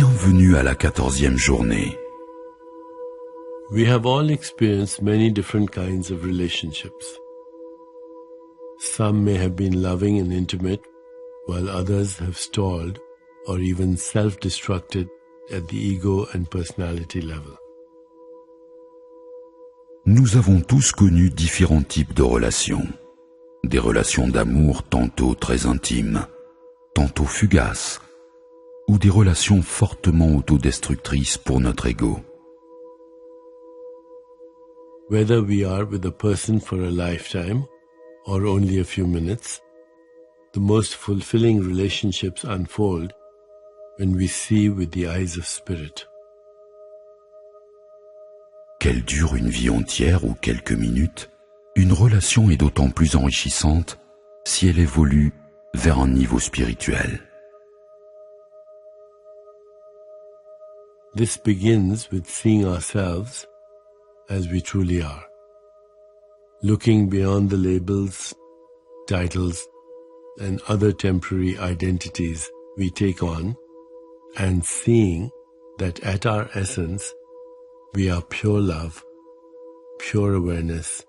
Bienvenue à la 14e journée. We have all experienced many different kinds of relationships. Some may have been loving and intimate, while others have stalled or even self-destructed at the ego and personality level. Nous avons tous connu différents types de relations. Des relations d'amour tantôt très intimes, tantôt fugaces, ou des relations fortement autodestructrices pour notre ego. Whether we are with a person for a lifetime or only a few minutes, the most fulfilling relationships unfold when we see with the eyes of spirit. Qu'elle dure une vie entière ou quelques minutes, une relation est d'autant plus enrichissante si elle évolue vers un niveau spirituel. This begins with seeing ourselves as we truly are, looking beyond the labels, titles, and other temporary identities we take on, and seeing that at our essence, we are pure love, pure awareness,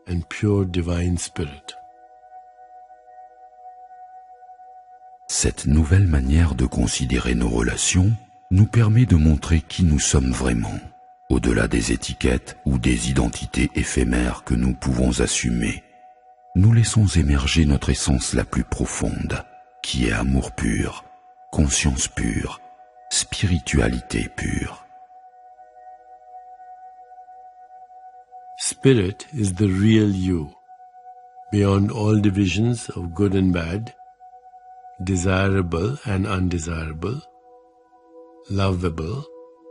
and pure divine spirit. Cette nouvelle manière de considérer nos relations nous permet de montrer qui nous sommes vraiment, au-delà des étiquettes ou des identités éphémères que nous pouvons assumer. Nous laissons émerger notre essence la plus profonde, qui est amour pur, conscience pure, spiritualité pure. Spirit is the real you, beyond all divisions of good and bad, desirable and undesirable, lovable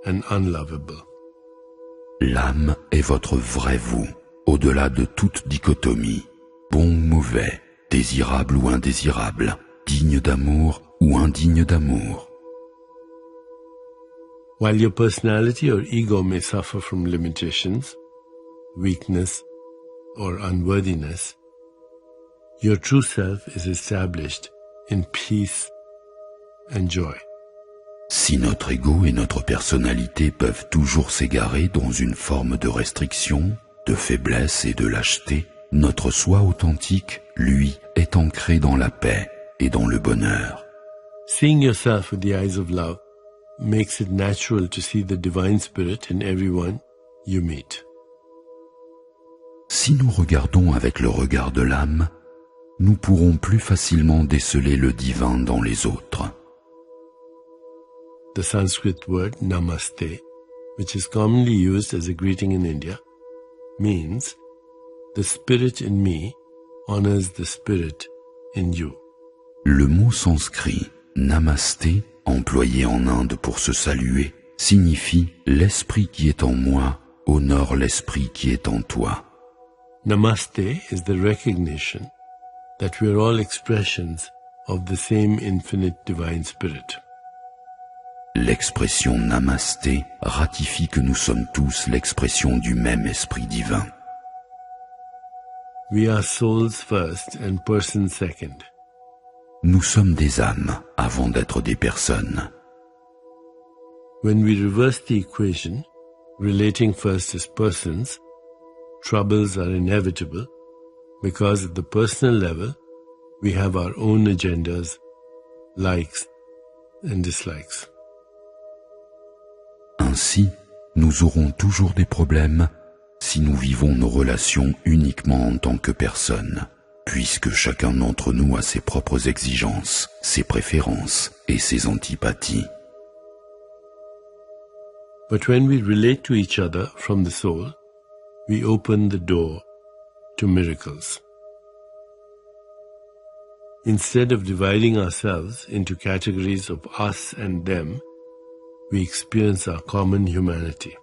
and unlovable. L'âme est votre vrai vous, au-delà de toute dichotomie, bon ou mauvais, désirable ou indésirable, digne d'amour ou indigne d'amour. While your personality or ego may suffer from limitations, weakness, or unworthiness, your true self is established in peace and joy. Si notre ego et notre personnalité peuvent toujours s'égarer dans une forme de restriction, de faiblesse et de lâcheté, notre soi authentique, lui, est ancré dans la paix et dans le bonheur. Seeing yourself with the eyes of love makes it natural to see the divine spirit in everyone you meet. Si nous regardons avec le regard de l'âme, nous pourrons plus facilement déceler le divin dans les autres. The Sanskrit word namaste, which is commonly used as a greeting in India, means the spirit in me honors the spirit in you. Le mot sanskrit namasté, employé en Inde pour se saluer, signifie l'esprit qui est en moi honore l'esprit qui est en toi. Namaste is the recognition that we are all expressions of the same infinite divine spirit. L'expression namasté ratifie que nous sommes tous l'expression du même esprit divin. We are souls first and persons second. Nous sommes des âmes avant d'être des personnes. When we reverse the equation, relating first as persons, troubles are inevitable because at the personal level, we have our own agendas, likes and dislikes. Ainsi, nous aurons toujours des problèmes si nous vivons nos relations uniquement en tant que personnes, puisque chacun d'entre nous a ses propres exigences, ses préférences et ses antipathies. But when we relate to each other from the soul, we open the door to miracles. Instead of dividing ourselves into categories of us and them, we experience our common humanity.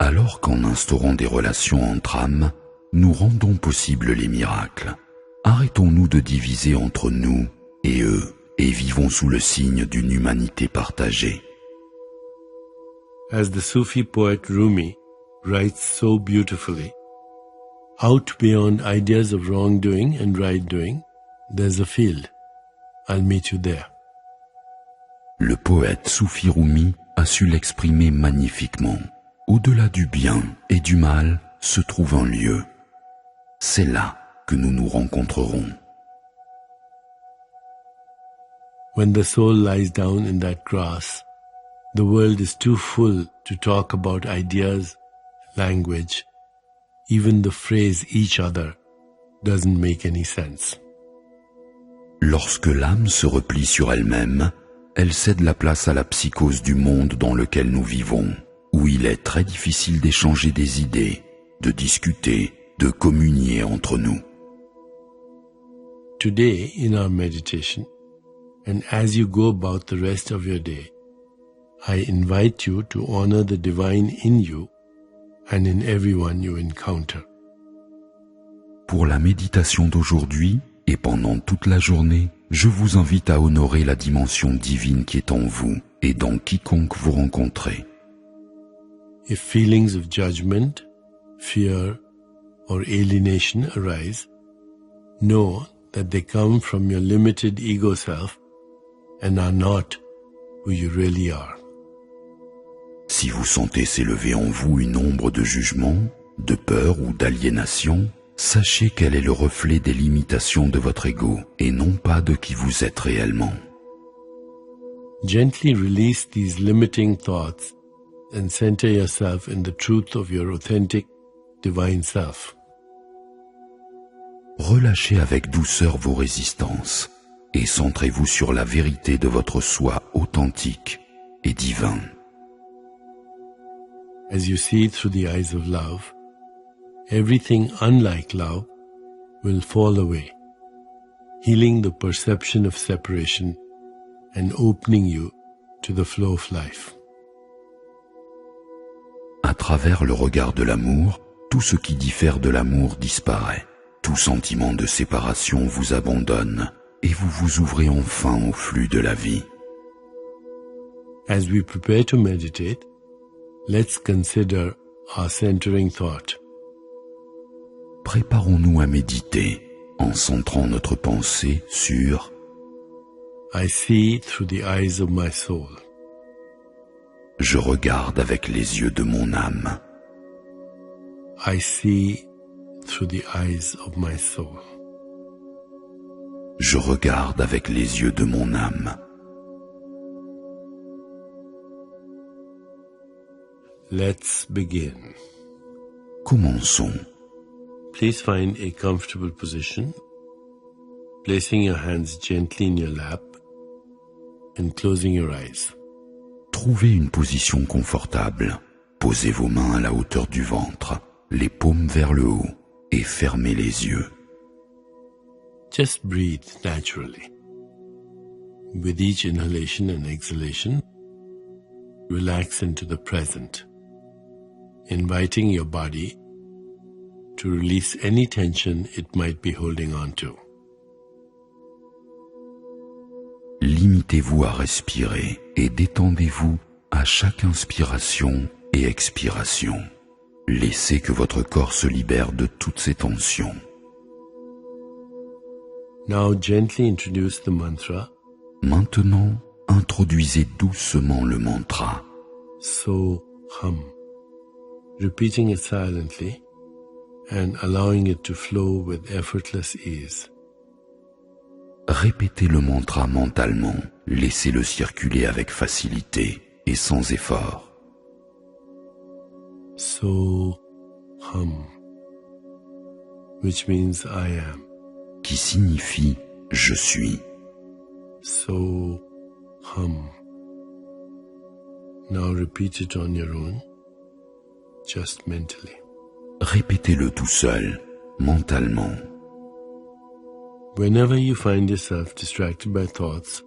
Alors qu'en instaurant des relations entre âmes, nous rendons possibles les miracles. Arrêtons-nous de diviser entre nous et eux et vivons sous le signe d'une humanité partagée. As the Sufi poet Rumi writes so beautifully, out beyond ideas of wrongdoing and right doing, there's a field. I'll meet you there. Le poète Soufi Rumi a su l'exprimer magnifiquement. Au-delà du bien et du mal se trouve un lieu. C'est là que nous nous rencontrerons. When the soul lies down in that grass, the world is too full to talk about ideas, language. Even the phrase each other doesn't make any sense. Lorsque l'âme se replie sur elle-même, elle cède la place à la psychose du monde dans lequel nous vivons, où il est très difficile d'échanger des idées, de discuter, de communier entre nous. Today, in our meditation, and as you go about the rest of your day, I invite you to honor the divine in you and in everyone you encounter. Pour la méditation d'aujourd'hui et pendant toute la journée, je vous invite à honorer la dimension divine qui est en vous et dans quiconque vous rencontrez. If feelings of judgment, fear, or alienation arise, know that they come from your limited ego self and are not who you really are. Si vous sentez s'élever en vous une ombre de jugement, de peur ou d'aliénation, sachez qu'elle est le reflet des limitations de votre ego et non pas de qui vous êtes réellement. Gently release these limiting thoughts and center yourself in the truth of your authentic divine self. Relâchez avec douceur vos résistances et centrez-vous sur la vérité de votre soi authentique et divin. As you see through the eyes of love, everything unlike love will fall away, healing the perception of separation and opening you to the flow of life. À travers le regard de l'amour, tout ce qui diffère de l'amour disparaît. Tout sentiment de séparation vous abandonne et vous vous ouvrez enfin au flux de la vie. As we prepare to meditate, let's consider our centering thought. Préparons-nous à méditer en centrant notre pensée sur « I see through the eyes of my soul. Je regarde avec les yeux de mon âme. I see through the eyes of my soul. Je regarde avec les yeux de mon âme. » Let's begin. Commençons. Please find a comfortable position, placing your hands gently in your lap and closing your eyes. Trouvez une position confortable. Posez vos mains à la hauteur du ventre, les paumes vers le haut et fermez les yeux. Just breathe naturally. With each inhalation and exhalation, relax into the present, inviting your body to release any tension it might be holding on to. Limitez-vous à respirer et détendez-vous à chaque inspiration et expiration. Laissez que votre corps se libère de toutes ces tensions. Now gently introduce the mantra. Maintenant, introduisez doucement le mantra. So hum, repeating it silently and allowing it to flow with effortless ease. Répétez le mantra mentalement, laissez-le circuler avec facilité et sans effort. So hum, which means I am. Qui signifie « je suis ». So hum. Now repeat it on your own, just mentally. Répétez-le tout seul, mentalement. Whenever you find yourself distracted by thoughts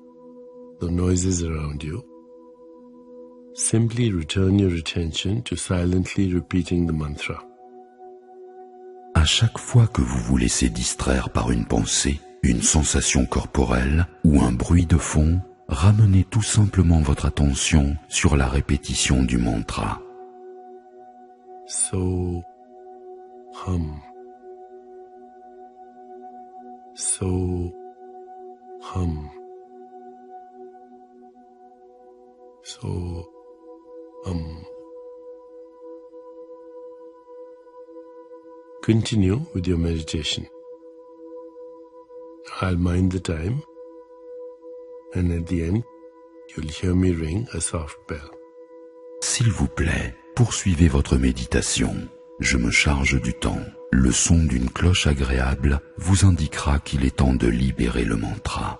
or noises around you, simply return your attention to silently repeating the mantra. À chaque fois que vous vous laissez distraire par une pensée, une sensation corporelle ou un bruit de fond, ramenez tout simplement votre attention sur la répétition du mantra. So hum. So hum. continue with your meditation. I'll mind the time, and at the end, you'll hear me ring a soft bell. S'il vous plaît, poursuivez votre méditation. Je me charge du temps. Le son d'une cloche agréable vous indiquera qu'il est temps de libérer le mantra.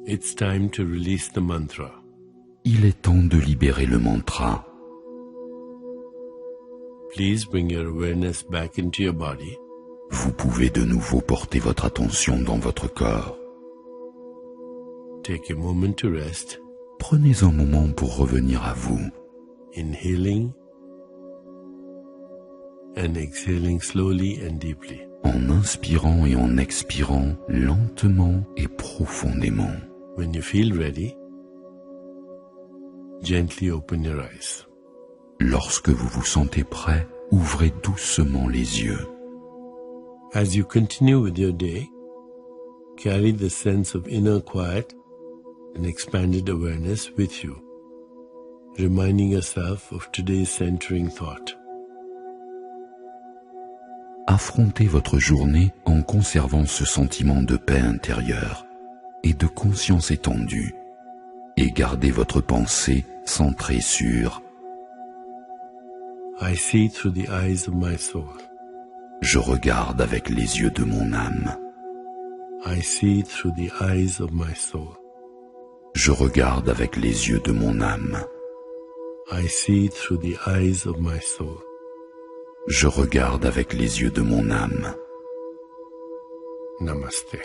It's time to release the mantra. Il est temps de libérer le mantra. Please bring your awareness back into your body. Vous pouvez de nouveau porter votre attention dans votre corps. Take a moment to rest. Prenez un moment pour revenir à vous. Inhaling and exhaling slowly and deeply. En inspirant et en expirant lentement et profondément. When you feel ready, gently open your eyes. Lorsque vous vous sentez prêt, ouvrez doucement les yeux. As you continue with your day, carry the sense of inner quiet and expanded awareness with you, reminding yourself of today's centering thought. Affrontez votre journée en conservant ce sentiment de paix intérieure et de conscience étendue, et gardez votre pensée centrée sur I see through the eyes of my soul. Je regarde avec les yeux de mon âme. I see through the eyes of my soul. Je regarde avec les yeux de mon âme. I see through the eyes of my soul. Je regarde avec les yeux de mon âme. Namaste.